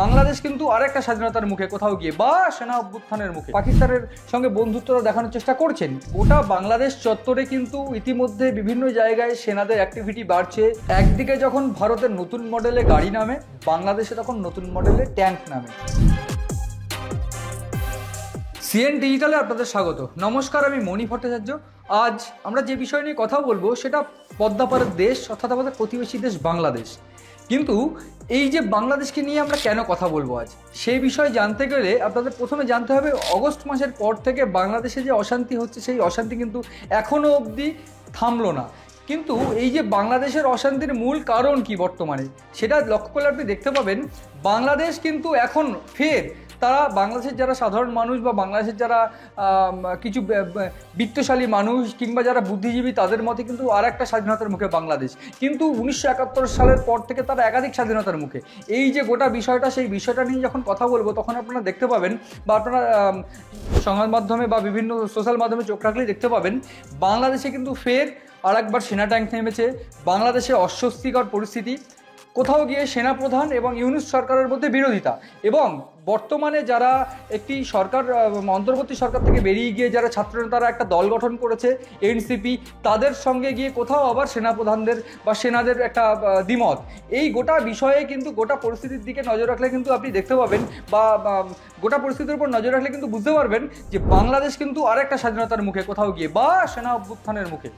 বাংলাদেশ কিন্তু আরেকটা স্বাধীনতার মুখে কোথাও গিয়ে বা সেনা অভ্যুত্থানের মুখে পাকিস্তানের সঙ্গে বন্ধুত্বটা দেখানোর চেষ্টা করছেন। গোটা বাংলাদেশ চত্বরে কিন্তু ইতিমধ্যে বিভিন্ন জায়গায় সেনাদের অ্যাক্টিভিটি বাড়ছে। একদিকে যখন ভারতের নতুন মডেলে গাড়ি নামে, বাংলাদেশে তখন নতুন মডেলে ট্যাঙ্ক নামে। সিএন ডিজিটালে আপনাদের স্বাগত। নমস্কার, আমি মণি ভট্টাচার্য। আজ আমরা যে বিষয় নিয়ে কথা বলবো সেটা পদ্মাপারের দেশ অর্থাৎ আমাদের প্রতিবেশী দেশ বাংলাদেশ। কিন্তু এই যে বাংলাদেশকে নিয়ে আমরা কেন কথা বলবো আজ, সেই বিষয়ে জানতে গেলে আপনাদের প্রথমে জানতে হবে অগস্ট মাসের পর থেকে বাংলাদেশে যে অশান্তি হচ্ছে সেই অশান্তি কিন্তু এখনও অবধি থামলো না। কিন্তু এই যে বাংলাদেশের অশান্তির মূল কারণ কি বর্তমানে, সেটা লক্ষ্য করলে আপনি দেখতে পাবেন বাংলাদেশ কিন্তু এখন ফের তারা বাংলাদেশের যারা সাধারণ মানুষ বা বাংলাদেশের যারা কিছু বিত্তশালী মানুষ কিংবা যারা বুদ্ধিজীবী তাদের মতে কিন্তু আর একটা স্বাধীনতার মুখে বাংলাদেশ। কিন্তু 1971 সালের পর থেকে তারা একাধিক স্বাধীনতার মুখে। এই যে গোটা বিষয়টা, সেই বিষয়টা নিয়ে যখন কথা বলবো তখন আপনারা দেখতে পাবেন বা আপনারা সংবাদ মাধ্যমে বা বিভিন্ন সোশ্যাল মাধ্যমে চোখ রাখলেই দেখতে পাবেন বাংলাদেশে কিন্তু ফের আর একবার সেনা ট্যাঙ্ক নেমেছে। বাংলাদেশে অস্বস্তিকর পরিস্থিতি, কোথাও গিয়ে সেনাপ্রধান এবং ইউনূস সরকারের মধ্যে বিরোধিতা, এবং বর্তমানে যারা একটি সরকার অন্তর্বর্তী সরকার থেকে বেরিয়ে গিয়ে যারা ছাত্রনেতারা একটা দল গঠন করেছে এনসিপি, তাদের সঙ্গে গিয়ে কোথাও আবার সেনাপ্রধানদের বা সেনাদের একটা দ্বিমত। এই গোটা বিষয়ে কিন্তু গোটা পরিস্থিতির দিকে নজর রাখলে কিন্তু আপনি দেখতে পাবেন বা গোটা পরিস্থিতির উপর নজর রাখলে কিন্তু বুঝতে পারবেন যে বাংলাদেশ কিন্তু আরেকটা স্বাধীনতার মুখে কোথাও গিয়ে বা সেনা অভ্যুত্থানের মুখে।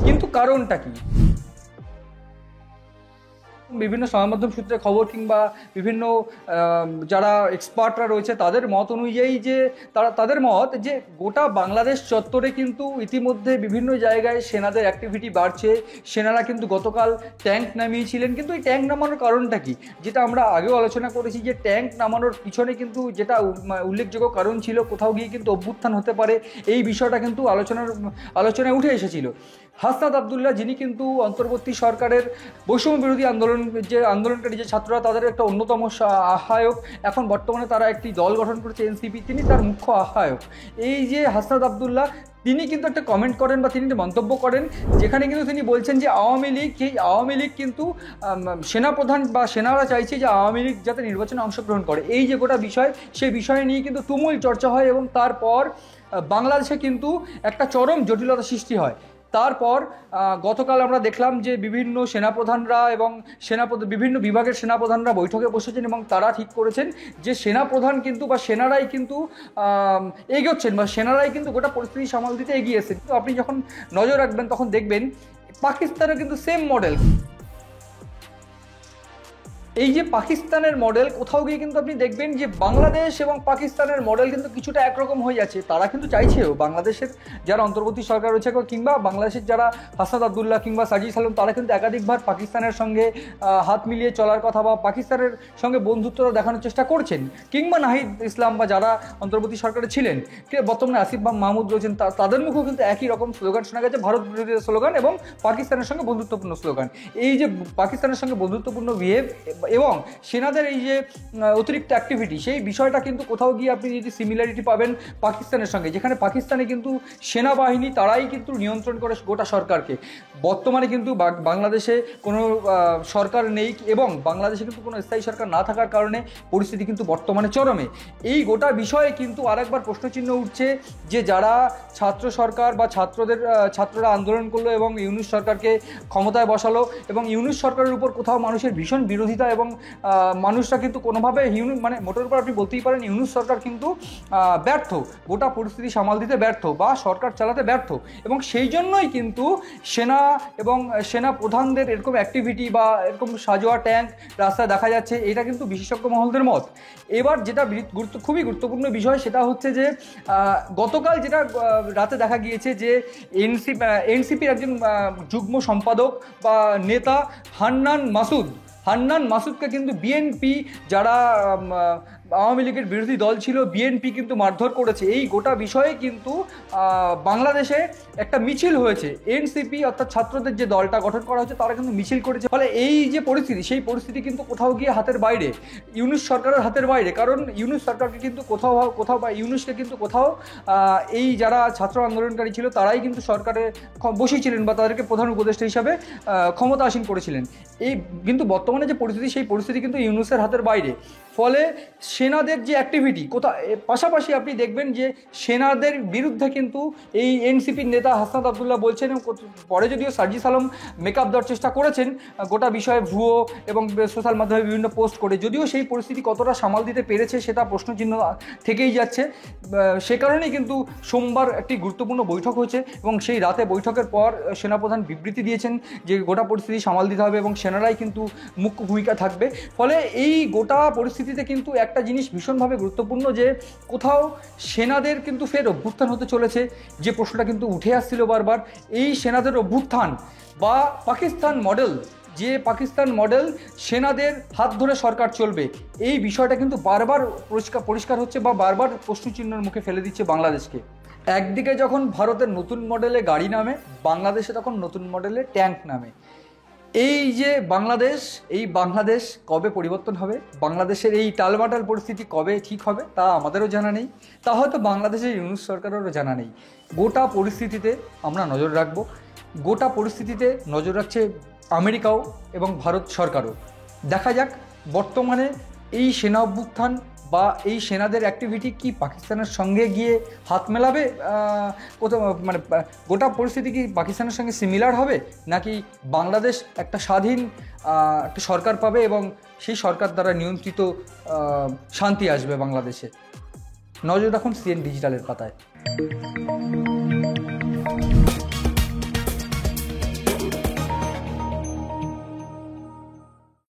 কিন্তু কারণটা কি? বিভিন্ন সংবাদ মাধ্যম সূত্রে খবর কিংবা বিভিন্ন যারা এক্সপার্টরা রয়েছে তাদের মত অনুযায়ী যে তাদের মত যে গোটা বাংলাদেশ চত্বরে কিন্তু ইতিমধ্যে বিভিন্ন জায়গায় সেনাদের অ্যাক্টিভিটি বাড়ছে। সেনারা কিন্তু গতকাল ট্যাঙ্ক নামিয়েছিলেন। কিন্তু এই ট্যাঙ্ক নামানোর কারণটা কি, যেটা আমরা আগেও আলোচনা করেছি যে ট্যাঙ্ক নামানোর পিছনে কিন্তু যেটা উল্লেখযোগ্য কারণ ছিল কোথাও গিয়ে কিন্তু অভ্যুত্থান হতে পারে, এই বিষয়টা কিন্তু আলোচনায় উঠে এসেছিল। হাসনাত আবদুল্লাহ, যিনি কিন্তু অন্তর্বর্তী সরকারের বৈষম্য বিরোধী আন্দোলনকারী যে ছাত্ররা তাদের একটা অন্যতম আহ্বায়ক, এখন বর্তমানে তারা একটি দল গঠন করেছে এনসিপি, তিনি তার মুখ্য আহ্বায়ক। এই যে হাসনাত আবদুল্লাহ, তিনি কিন্তু একটা কমেন্ট করেন বা তিনি মন্তব্য করেন যেখানে কিন্তু তিনি বলছেন যে আওয়ামী লীগ কিন্তু সেনাপ্রধান বা সেনারা চাইছে যে আওয়ামী লীগ যাতে নির্বাচনে অংশগ্রহণ করে। এই যে গোটা বিষয়, সেই বিষয় নিয়ে কিন্তু তুমুল চর্চা হয় এবং তারপর বাংলাদেশে কিন্তু একটা চরম জটিলতা সৃষ্টি হয়। তারপর গতকাল আমরা দেখলাম যে বিভিন্ন সেনাপ্রধানরা এবং বিভিন্ন বিভাগের সেনাপ্রধানরা বৈঠকে বসেছেন এবং তারা ঠিক করেছেন যে সেনাপ্রধান কিন্তু বা সেনারাই কিন্তু এগোচ্ছেন বা সেনারাই কিন্তু গোটা পরিস্থিতি সামাল দিতে এগিয়েছেন। কিন্তু আপনি যখন নজর রাখবেন তখন দেখবেন পাকিস্তানের কিন্তু সেম মডেল। এই যে পাকিস্তানের মডেল, কোথাও গিয়ে কিন্তু আপনি দেখবেন যে বাংলাদেশ এবং পাকিস্তানের মডেল কিন্তু কিছুটা একরকম হয়ে যাচ্ছে। তারা কিন্তু চাইছেও বাংলাদেশের যারা অন্তর্বর্তী সরকার রয়েছে কিংবা বাংলাদেশের যারা হাসনাত আবদুল্লাহ কিংবা সাজিদ সালাম, তারা কিন্তু একাধিকবার পাকিস্তানের সঙ্গে হাত মিলিয়ে চলার কথা বা পাকিস্তানের সঙ্গে বন্ধুত্বটা দেখানোর চেষ্টা করছেন। কিংবা নাহিদ ইসলাম বা যারা অন্তর্বর্তী সরকারে ছিলেন, বর্তমানে আসিফ মাহমুদ রয়েছেন, তাদের মুখেও কিন্তু একই রকম স্লোগান শোনা গেছে, ভারত বিরোধী স্লোগান এবং পাকিস্তানের সঙ্গে বন্ধুত্বপূর্ণ স্লোগান। এই যে পাকিস্তানের সঙ্গে বন্ধুত্বপূর্ণ বিহেভ এবং সেনাদের এই যে অতিরিক্ত অ্যাক্টিভিটি, সেই বিষয়টা কিন্তু কোথাও গিয়ে আপনি যদি সিমিলারিটি পাবেন পাকিস্তানের সঙ্গে, যেখানে পাকিস্তানে কিন্তু সেনাবাহিনী তারাই কিন্তু নিয়ন্ত্রণ করে গোটা সরকারকে। বর্তমানে কিন্তু বাংলাদেশে কোনো সরকার নেই এবং বাংলাদেশে কিন্তু কোনো স্থায়ী সরকার না থাকার কারণে পরিস্থিতি কিন্তু বর্তমানে চরমে। এই গোটা বিষয়ে কিন্তু আরেকবার প্রশ্নচিহ্ন উঠছে যে যারা ছাত্র সরকার বা ছাত্ররা আন্দোলন করলো এবং ইউনূস সরকারকে ক্ষমতায় বসালো এবং ইউনূস সরকারের উপর কোথাও মানুষের ভীষণ বিরোধিতা এবং মানুষরা কিন্তু কোনোভাবে মোটের উপর আপনি বলতেই পারেন ইউনূস সরকার কিন্তু ব্যর্থ, গোটা পরিস্থিতি সামাল দিতে ব্যর্থ বা সরকার চালাতে ব্যর্থ, এবং সেই জন্যই কিন্তু সেনা এবং সেনা প্রধানদের এরকম অ্যাক্টিভিটি বা এরকম সাজোয়া ট্যাঙ্ক রাস্তায় দেখা যাচ্ছে। এটা কিন্তু বিশেষজ্ঞ মহলদের মত। এবার যেটা খুবই গুরুত্বপূর্ণ বিষয় সেটা হচ্ছে যে গতকাল যেটা রাতে দেখা গিয়েছে যে এনসিপির একজন যুগ্ম সম্পাদক বা নেতা হান্নান মাসুদকে কিন্তু বিএনপি, যারা আওয়ামী লীগের বিরোধী দল ছিল, বিএনপি কিন্তু মারধর করেছে। এই গোটা বিষয়ে কিন্তু বাংলাদেশে একটা মিছিল হয়েছে। এনসিপি অর্থাৎ ছাত্রদের যে দলটা গঠন করা হয়েছে তারা কিন্তু মিছিল করেছে। ফলে এই যে পরিস্থিতি, সেই পরিস্থিতি কিন্তু কোথাও গিয়ে হাতের বাইরে, ইউনূস সরকারের হাতের বাইরে। কারণ ইউনূস সরকারকে কিন্তু কোথাও বা ইউনূসকে কিন্তু কোথাও এই যারা ছাত্র আন্দোলনকারী ছিল তারাই কিন্তু সরকারে বসিয়েছিলেন বা তাদেরকে প্রধান উপদেষ্টা হিসাবে ক্ষমতা আসীন করেছিলেন। এই কিন্তু বর্তমানে যে পরিস্থিতি, সেই পরিস্থিতি কিন্তু ইউনূসের হাতের বাইরে। ফলে সেনাদের যে অ্যাক্টিভিটি পাশাপাশি আপনি দেখবেন যে সেনাদের বিরুদ্ধে কিন্তু এই এনসিপির নেতা হাসনাত আবদুল্লাহ বলছেন, পরে যদিও সার্জিস আলম মেকআপ দেওয়ার চেষ্টা করেছেন গোটা বিষয়ে ভুয়ো এবং সোশ্যাল মাধ্যমে বিভিন্ন পোস্ট করে, যদিও সেই পরিস্থিতি কতটা সামাল দিতে পেরেছে সেটা প্রশ্নচিহ্ন থেকেই যাচ্ছে। সে কারণেই কিন্তু সোমবার একটি গুরুত্বপূর্ণ বৈঠক হয়েছে এবং সেই রাতে বৈঠকের পর সেনাপ্রধান বিবৃতি দিয়েছেন যে গোটা পরিস্থিতি সামাল দিতে হবে এবং সেনারাই কিন্তু মুখ্য ভূমিকা থাকবে। ফলে এই গোটা পরিস্থিতিতে কিন্তু একটা জিনিস ভীষণভাবে গুরুত্বপূর্ণ যে কোথাও সেনাদের কিন্তু ফের অভ্যুত্থান হতে চলেছে, যে প্রশ্নটা কিন্তু উঠে আসছিল বারবার। এই সেনাদের অভ্যুত্থান বা পাকিস্তান মডেল, যে পাকিস্তান মডেল সেনাদের হাত ধরে সরকার চলবে, এই বিষয়টা কিন্তু বারবার পরিষ্কার হচ্ছে বা বারবার প্রশ্নচিহ্নের মুখে ফেলে দিচ্ছে বাংলাদেশকে। একদিকে যখন ভারতের নতুন মডেলে গাড়ি নামে, বাংলাদেশে তখন নতুন মডেলে ট্যাঙ্ক নামে। এই যে বাংলাদেশ কবে পরিবর্তন হবে, বাংলাদেশের এই টালমাটাল পরিস্থিতি কবে ঠিক হবে তা আমাদেরও জানা নেই, তা হয়তো বাংলাদেশের ইউনুস সরকারেরও জানা নেই। গোটা পরিস্থিতিতে আমরা নজর রাখবো, গোটা পরিস্থিতিতে নজর রাখছে আমেরিকাও এবং ভারত সরকারও। দেখা যাক বর্তমানে এই সেনা অভ্যুত্থান বা এই সেনাদের অ্যাক্টিভিটি কি পাকিস্তানের সঙ্গে গিয়ে হাত মেলাবে, কোথাও মানে গোটা পরিস্থিতি কি পাকিস্তানের সঙ্গে সিমিলার হবে, নাকি বাংলাদেশ একটা স্বাধীন একটা সরকার পাবে এবং সেই সরকার দ্বারা নিয়ন্ত্রিত শান্তি আসবে বাংলাদেশে। নজর রাখুন সিএন ডিজিটালের পাতায়।